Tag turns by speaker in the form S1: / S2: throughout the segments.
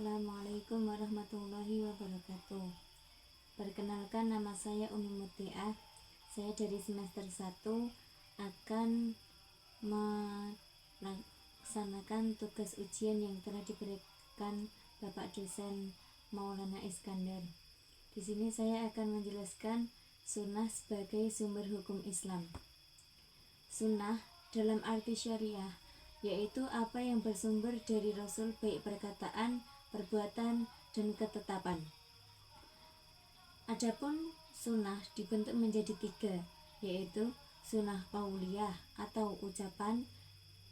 S1: Assalamualaikum warahmatullahi wabarakatuh. Perkenalkan, nama saya Umi Mutiah. Saya dari semester 1 akan melaksanakan tugas ujian yang telah diberikan Bapak dosen Maulana Iskandar. Di sini saya akan menjelaskan sunnah sebagai sumber hukum Islam. Sunnah dalam arti syariah yaitu apa yang bersumber dari Rasul, baik perkataan, perbuatan, dan ketetapan. Adapun sunnah dibentuk menjadi 3, yaitu sunnah qauliyah atau ucapan,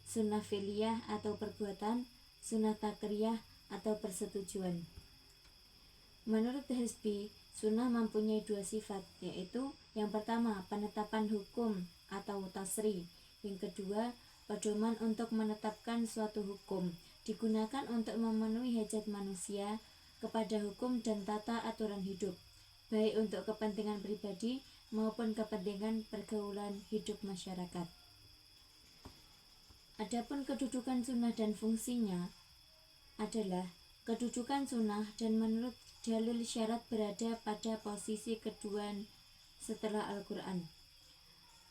S1: sunnah fi'liyah atau perbuatan, sunnah takriyah atau persetujuan. Menurut Hizbi, sunnah mempunyai 2 sifat, yaitu yang pertama penetapan hukum atau tasri, yang kedua pedoman untuk menetapkan suatu hukum, digunakan untuk memenuhi hajat manusia kepada hukum dan tata aturan hidup, baik untuk kepentingan pribadi maupun kepentingan pergaulan hidup masyarakat. Adapun kedudukan sunnah dan fungsinya adalah kedudukan sunnah dan menurut dalil syarat berada pada posisi kedua setelah Al-Quran.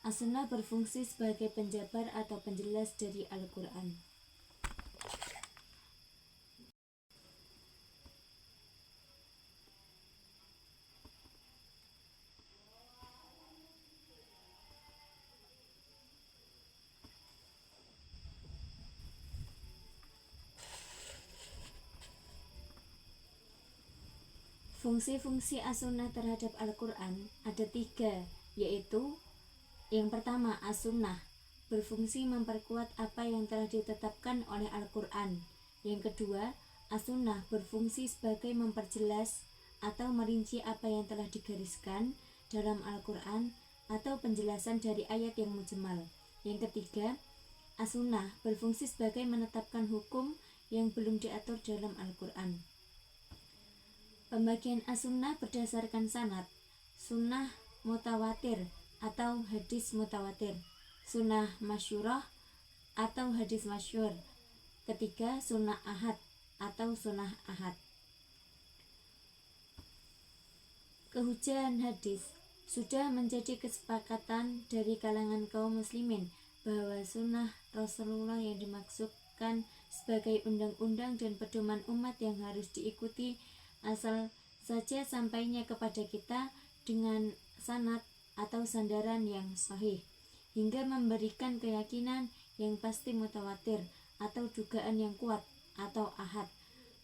S1: As-Sunnah berfungsi sebagai penjabar atau penjelas dari Al-Quran. Fungsi-fungsi As-Sunnah terhadap Al-Quran ada 3, yaitu yang pertama, As-Sunnah berfungsi memperkuat apa yang telah ditetapkan oleh Al-Quran. Yang kedua, As-Sunnah berfungsi sebagai memperjelas atau merinci apa yang telah digariskan dalam Al-Quran atau penjelasan dari ayat yang mujmal. Yang ketiga, As-Sunnah berfungsi sebagai menetapkan hukum yang belum diatur dalam Al-Quran. Pembagian As-Sunnah berdasarkan sanad. Sunnah mutawatir atau hadis mutawatir, sunnah masyurah atau hadis masyhur. Ketiga, sunnah ahad atau sunnah ahad. Kehujahan hadis sudah menjadi kesepakatan dari kalangan kaum muslimin bahwa sunnah Rasulullah yang dimaksudkan sebagai undang-undang dan pedoman umat yang harus diikuti asal saja sampainya kepada kita dengan sanad atau sandaran yang sahih, hingga memberikan keyakinan yang pasti mutawatir atau dugaan yang kuat atau ahad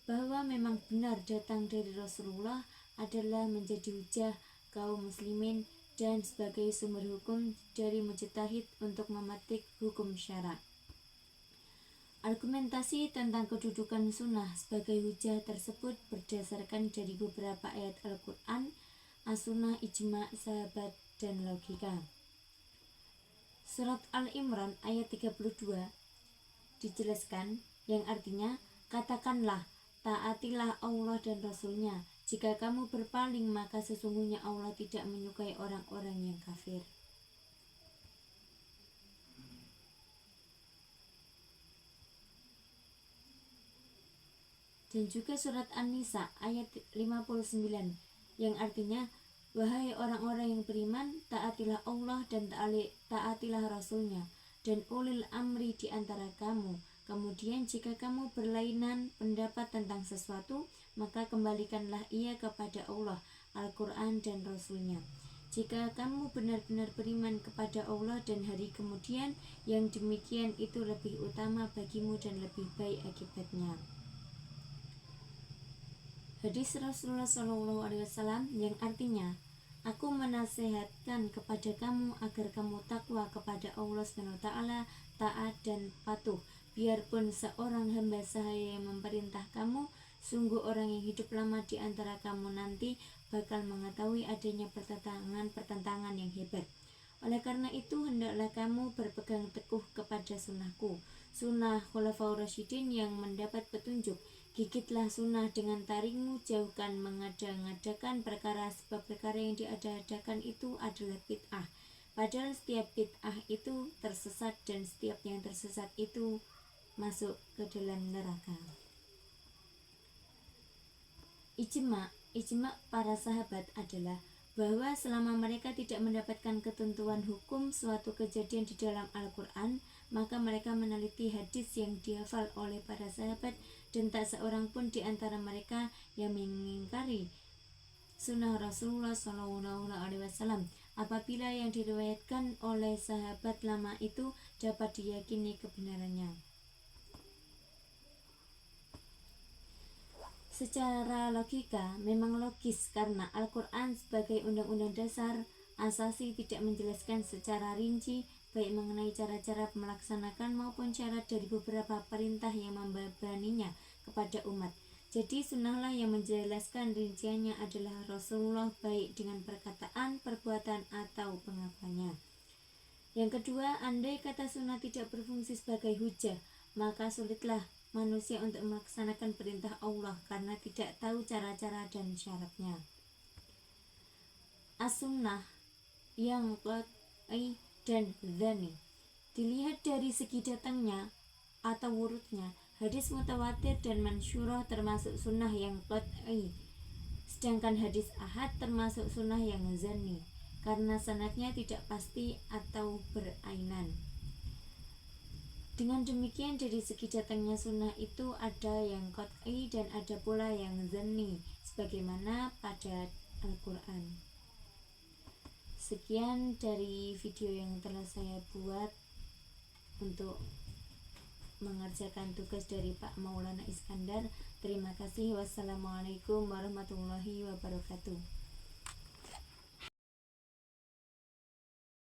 S1: bahwa memang benar datang dari Rasulullah adalah menjadi hujah kaum muslimin dan sebagai sumber hukum dari mujtahid untuk memetik hukum syara. Argumentasi tentang kedudukan sunnah sebagai hujah tersebut berdasarkan dari beberapa ayat Al-Quran, As-Sunnah, ijma' sahabat, dan logika. Surat Al-Imran ayat 32 dijelaskan, yang artinya, katakanlah, taatilah Allah dan Rasulnya. Jika kamu berpaling, maka sesungguhnya Allah tidak menyukai orang-orang yang kafir. Dan juga surat An-Nisa ayat 59 yang artinya, wahai orang-orang yang beriman, taatilah Allah dan taatilah Rasulnya dan ulil amri di antara kamu. Kemudian jika kamu berlainan pendapat tentang sesuatu, maka kembalikanlah ia kepada Allah, Al-Quran dan Rasulnya. Jika kamu benar-benar beriman kepada Allah dan hari kemudian, yang demikian itu lebih utama bagimu dan lebih baik akibatnya. Hadis Rasulullah SAW yang artinya, aku menasihatkan kepada kamu agar kamu takwa kepada Allah SWT, taat dan patuh, biarpun seorang hamba sahaya yang memerintah kamu. Sungguh orang yang hidup lama di antara kamu nanti bakal mengetahui adanya pertentangan yang hebat. Oleh karena itu, hendaklah kamu berpegang teguh kepada sunnahku, sunnah Khulafaur Rasyidin yang mendapat petunjuk. Gigitlah sunnah dengan taringmu, jauhkan mengada-ngadakan perkara, sebab perkara yang diada-adakan itu adalah bid'ah. Padahal setiap bid'ah itu tersesat dan setiap yang tersesat itu masuk ke dalam neraka. Ijma para sahabat adalah bahwa selama mereka tidak mendapatkan ketentuan hukum suatu kejadian di dalam Al-Quran, maka mereka meneliti hadis yang dihafal oleh para sahabat dan tak seorang pun di antara mereka yang mengingkari sunnah Rasulullah SAW apabila yang diriwayatkan oleh sahabat lama itu dapat diyakini kebenarannya. Secara logika memang logis karena Al-Quran sebagai undang-undang dasar asasi tidak menjelaskan secara rinci baik mengenai cara-cara melaksanakan maupun syarat dari beberapa perintah yang membebaninya kepada umat. Jadi sunnahlah yang menjelaskan rinciannya adalah Rasulullah baik dengan perkataan, perbuatan, atau pengakuannya. Yang kedua, andai kata sunnah tidak berfungsi sebagai hujah, maka sulitlah manusia untuk melaksanakan perintah Allah karena tidak tahu cara-cara dan syaratnya. As-sunnah yang qat'i dan dzani. Dilihat dari segi datangnya atau wurudnya, hadis mutawatir dan mansyurah termasuk sunnah yang qat'i, sedangkan hadis ahad termasuk sunnah yang dzani karena sanadnya tidak pasti atau berainan. Dengan demikian dari segi datangnya sunnah itu ada yang qat'i dan ada pula yang dzanni sebagaimana pada Al-Quran. Sekian dari video yang telah saya buat untuk mengerjakan tugas dari Pak Maulana Iskandar. Terima kasih. Wassalamualaikum warahmatullahi wabarakatuh.